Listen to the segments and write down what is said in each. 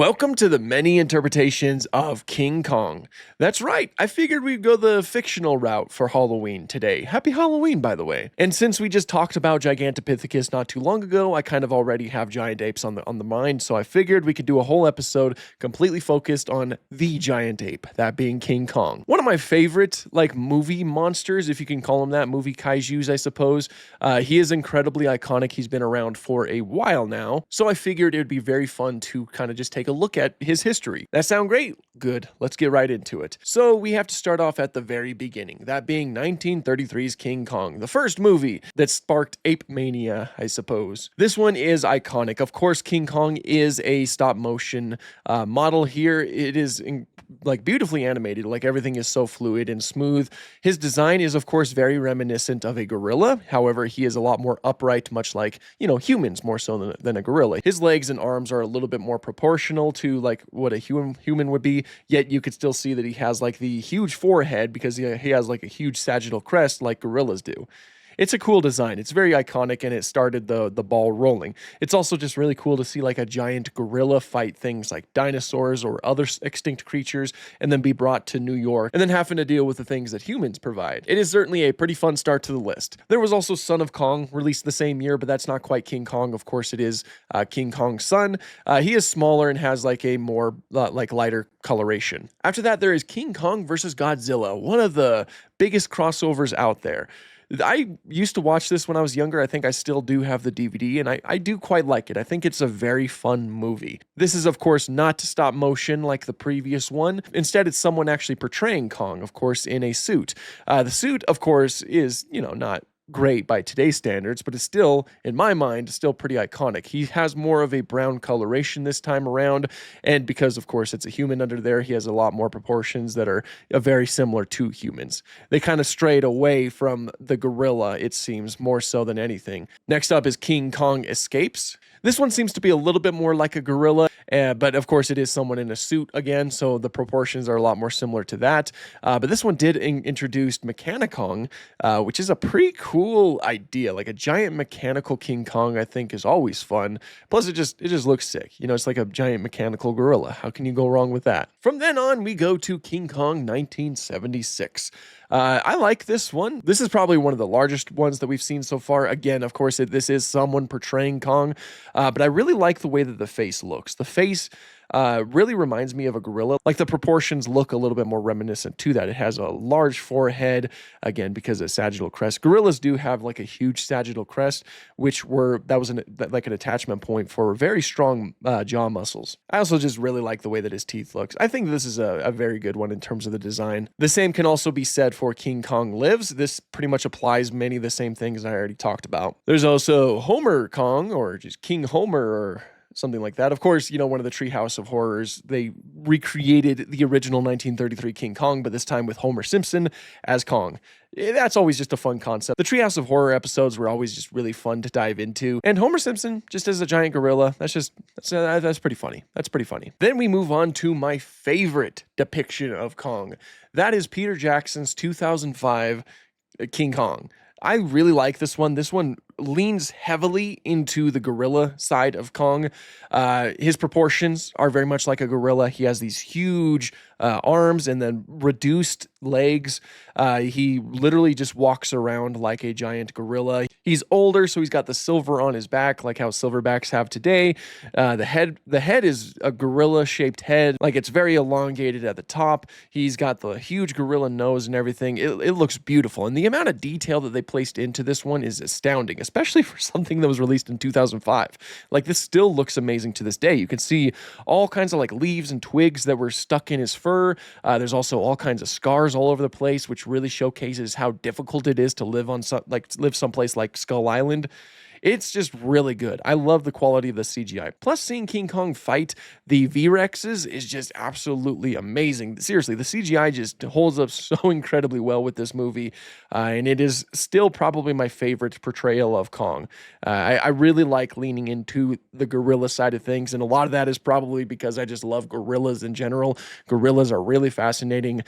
Welcome to the many interpretations of King Kong. That's right, I figured we'd go the fictional route for Halloween today. Happy Halloween, by the way. And since we just talked about Gigantopithecus not too long ago, I kind of already have giant apes on the mind, so I figured we could do a whole episode completely focused on the giant ape, that being King Kong. One of my favorite, movie monsters, if you can call them that, movie kaijus, I suppose. He is incredibly iconic. He's been around for a while now, so I figured it would be very fun to kind of just take a look at his history. That sound great? Good. Let's get right into it. So we have to start off at the very beginning, that being 1933's King Kong, the first movie that sparked ape mania, I suppose. This one is iconic. Of course, King Kong is a stop motion model here. It is beautifully animated, everything is so fluid and smooth. His design is of course very reminiscent of a gorilla. However, he is a lot more upright, much like, humans more so than a gorilla. His legs and arms are a little bit more proportional to what a human would be, yet you could still see that he has the huge forehead because he has a huge sagittal crest like gorillas do. It's a cool design. It's very iconic, and it started the ball rolling. It's also just really cool to see a giant gorilla fight things like dinosaurs or other extinct creatures and then be brought to New York and then having to deal with the things that humans provide. It is certainly a pretty fun start to the list. There was also Son of Kong, released the same year, but that's not quite King Kong. Of course, it is King Kong's son. He is smaller and has a more lighter coloration. After that, there is King Kong versus Godzilla, one of the biggest crossovers out there. I used to watch this when I was younger. I think I still do have the DVD, and I do quite like it. I think it's a very fun movie. This is, of course, not stop motion like the previous one. Instead, it's someone actually portraying Kong, of course, in a suit. The suit, of course, is, not great by today's standards, but it's still, in my mind, still pretty iconic. He has more of a brown coloration this time around, and because, of course, it's a human under there, he has a lot more proportions that are very similar to humans. They kind of strayed away from the gorilla, it seems, more so than anything. Next up is King Kong Escapes. This one seems to be a little bit more like a gorilla, but of course it is someone in a suit again, so the proportions are a lot more similar to that. But this one did introduce Mechanicong, which is a pretty cool idea. A giant mechanical King Kong, I think, is always fun. Plus, it just looks sick. It's like a giant mechanical gorilla. How can you go wrong with that? From then on, we go to King Kong 1976. I like this one. This is probably one of the largest ones that we've seen so far. Again, of course, this is someone portraying Kong, but I really like the way that the face looks. The face really reminds me of a gorilla. The proportions look a little bit more reminiscent to that. It has a large forehead, again, because of sagittal crest. Gorillas do have a huge sagittal crest, that was an attachment point for very strong jaw muscles. I also just really like the way that his teeth looks. I think this is a very good one in terms of the design. The same can also be said for King Kong Lives. This pretty much applies many of the same things I already talked about. There's also Homer Kong, or just King Homer, or something like that. Of course, one of the Treehouse of Horrors, they recreated the original 1933 King Kong, but this time with Homer Simpson as Kong. That's always just a fun concept. The Treehouse of Horror episodes were always just really fun to dive into. And Homer Simpson, just as a giant gorilla, that's pretty funny. That's pretty funny. Then we move on to my favorite depiction of Kong. That is Peter Jackson's 2005 King Kong. I really like this one. This one leans heavily into the gorilla side of Kong. His proportions are very much like a gorilla. He has these huge arms and then reduced legs. He literally just walks around like a giant gorilla. He's older, so he's got the silver on his back, like how silverbacks have today. The head is a gorilla-shaped head. It's very elongated at the top. He's got the huge gorilla nose and everything. It looks beautiful, and the amount of detail that they placed into this one is astounding, especially for something that was released in 2005. This still looks amazing to this day. You can see all kinds of leaves and twigs that were stuck in his fur. There's also all kinds of scars all over the place, which really showcases how difficult it is to live on someplace like Skull Island. It's just really good. I love the quality of the CGI. Plus, seeing King Kong fight the V-Rexes is just absolutely amazing. Seriously, the CGI just holds up so incredibly well with this movie, and it is still probably my favorite portrayal of Kong. I really like leaning into the gorilla side of things, and a lot of that is probably because I just love gorillas in general. Gorillas are really fascinating,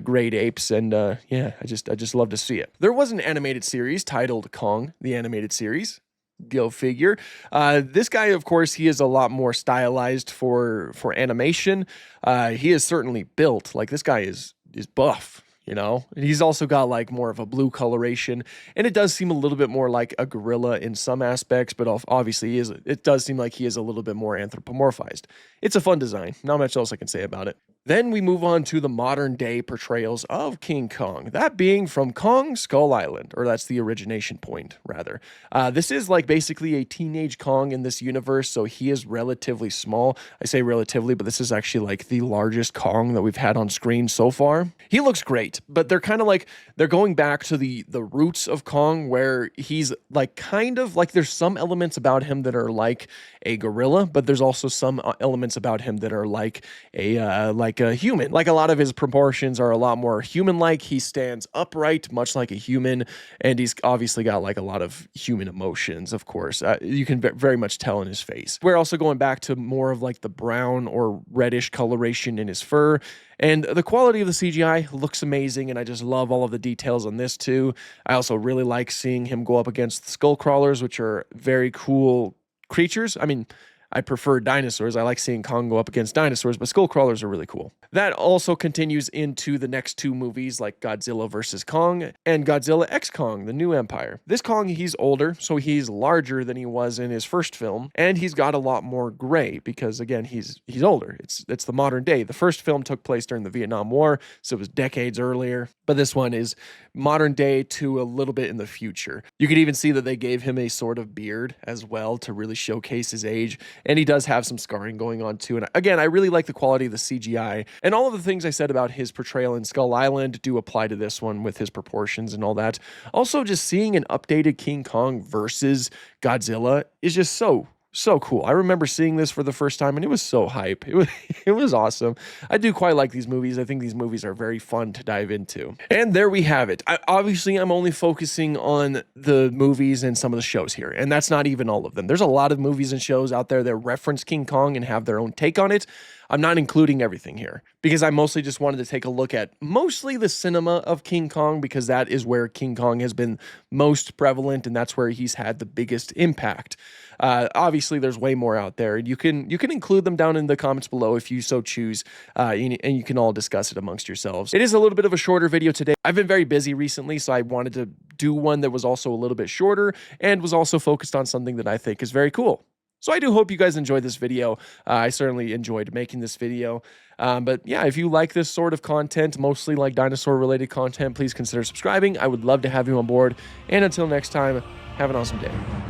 great apes, and I just love to see it. There was an animated series titled Kong, the Animated Series. Go figure. This guy, of course, he is a lot more stylized for animation. He is certainly built. Like, this guy is buff. And he's also got like more of a blue coloration, and it does seem a little bit more like a gorilla in some aspects, but obviously it does seem like he is a little bit more anthropomorphized. It's a fun design. Not much else I can say about it. Then we move on to the modern day portrayals of King Kong, that being from Kong Skull Island, or that's the origination point, rather. This is like basically a teenage Kong in this universe, so he is relatively small. I say relatively, but this is actually like the largest Kong that we've had on screen so far. He looks great, but they're kind of like, they're going back to the roots of Kong, where he's like kind of like, there's some elements about him that are like a gorilla, but there's also some elements about him that are like a human. Like, a lot of his proportions are a lot more human-like. He stands upright, much like a human, and he's obviously got like a lot of human emotions, of course. You can very much tell in his face. We're also going back to more of like the brown or reddish coloration in his fur, and the quality of the CGI looks amazing, and I just love all of the details on this too. I also really like seeing him go up against skull crawlers, which are very cool creatures. I mean, I prefer dinosaurs. I like seeing Kong go up against dinosaurs, but skull crawlers are really cool. That also continues into the next two movies, like Godzilla vs. Kong and Godzilla X Kong, The New Empire. This Kong, he's older, so he's larger than he was in his first film, and he's got a lot more gray because, again, he's older. It's the modern day. The first film took place during the Vietnam War, so it was decades earlier, but this one is modern day to a little bit in the future. You could even see that they gave him a sort of beard as well to really showcase his age, and he does have some scarring going on too. And again, I really like the quality of the CGI, and all of the things I said about his portrayal in Skull Island do apply to this one with his proportions and all that. Also, just seeing an updated King Kong versus Godzilla is just so cool. I remember seeing this for the first time, and it was so hype. It was awesome. I do quite like these movies. I think these movies are very fun to dive into. And there we have it. Obviously, I'm only focusing on the movies and some of the shows here, and that's not even all of them. There's a lot of movies and shows out there that reference King Kong and have their own take on it. I'm not including everything here because I mostly just wanted to take a look at mostly the cinema of King Kong, because that is where King Kong has been most prevalent, and that's where he's had the biggest impact. Obviously, there's way more out there, and you can include them down in the comments below if you so choose, and you can all discuss it amongst yourselves. It is a little bit of a shorter video today. I've been very busy recently, so I wanted to do one that was also a little bit shorter and was also focused on something that I think is very cool. So I do hope you guys enjoyed this video. I certainly enjoyed making this video. But yeah, if you like this sort of content, mostly like dinosaur related content, please consider subscribing. I would love to have you on board. And until next time, have an awesome day.